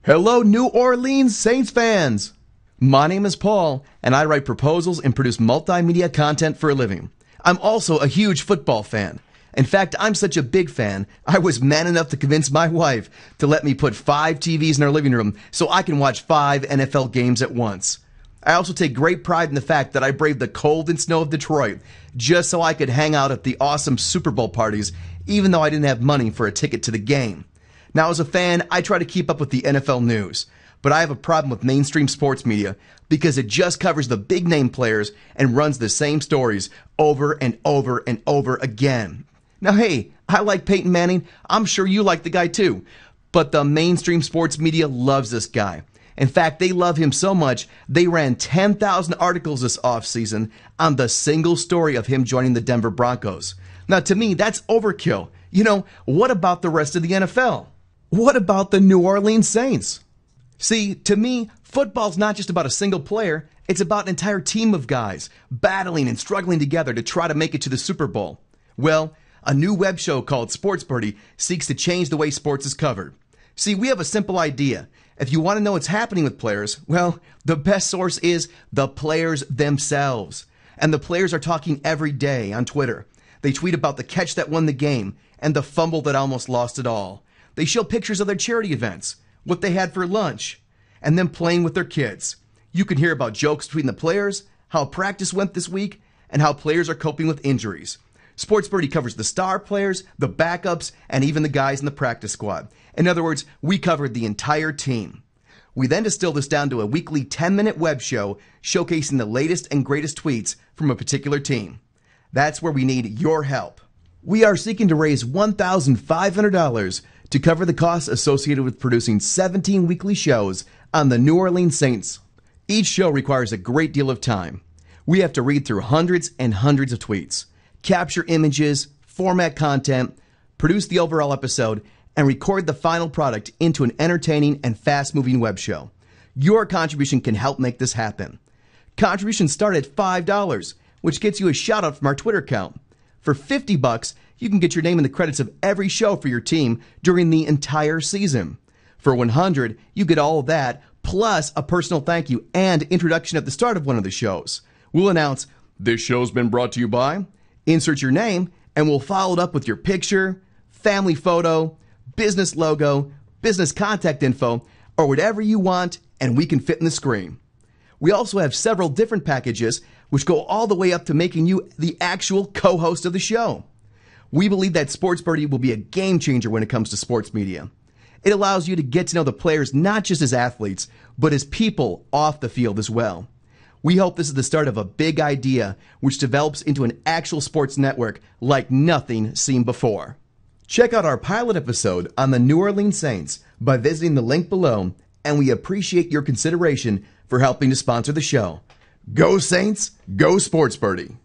Hello, New Orleans Saints fans! My name is Paul, and I write proposals and produce multimedia content for a living. I'm also a huge football fan. In fact, I'm such a big fan, I was man enough to convince my wife to let me put 5 TVs in our living room so I can watch 5 NFL games at once. I also take great pride in the fact that I braved the cold and snow of Detroit just so I could hang out at the awesome Super Bowl parties, even though I didn't have money for a ticket to the game. Now, as a fan, I try to keep up with the NFL news, but I have a problem with mainstream sports media because it just covers the big name players and runs the same stories over and over and over again. Now, hey, I like Peyton Manning. I'm sure you like the guy too, but the mainstream sports media loves this guy. In fact, they love him so much, they ran 10,000 articles this offseason on the single story of him joining the Denver Broncos. Now, to me, that's overkill. You know, what about the rest of the NFL? What about the New Orleans Saints? See, to me, football's not just about a single player, it's about an entire team of guys battling and struggling together to try to make it to the Super Bowl. Well, a new web show called Sports Birdy seeks to change the way sports is covered. See, we have a simple idea. If you want to know what's happening with players, well, the best source is the players themselves. And the players are talking every day on Twitter. They tweet about the catch that won the game and the fumble that almost lost it all. They show pictures of their charity events, what they had for lunch, and them playing with their kids. You can hear about jokes between the players, how practice went this week, and how players are coping with injuries. Sports Birdy covers the star players, the backups, and even the guys in the practice squad. In other words, we covered the entire team. We then distill this down to a weekly 10-minute web show showcasing the latest and greatest tweets from a particular team. That's where we need your help. We are seeking to raise $1,500 to cover the costs associated with producing 17 weekly shows on the New Orleans Saints. Each show requires a great deal of time. We have to read through hundreds and hundreds of tweets, capture images, format content, produce the overall episode, and record the final product into an entertaining and fast-moving web show. Your contribution can help make this happen. Contributions start at $5, which gets you a shout-out from our Twitter account. For $50, you can get your name in the credits of every show for your team during the entire season. For $100, you get all of that, plus a personal thank you and introduction at the start of one of the shows. We'll announce, "This show's been brought to you by," insert your name, and we'll follow it up with your picture, family photo, business logo, business contact info, or whatever you want, and we can fit in the screen. We also have several different packages which go all the way up to making you the actual co-host of the show. We believe that Sports Birdy will be a game changer when it comes to sports media. It allows you to get to know the players not just as athletes, but as people off the field as well. We hope this is the start of a big idea which develops into an actual sports network like nothing seen before. Check out our pilot episode on the New Orleans Saints by visiting the link below, and we appreciate your consideration for helping to sponsor the show. Go Saints, go Sports Birdy!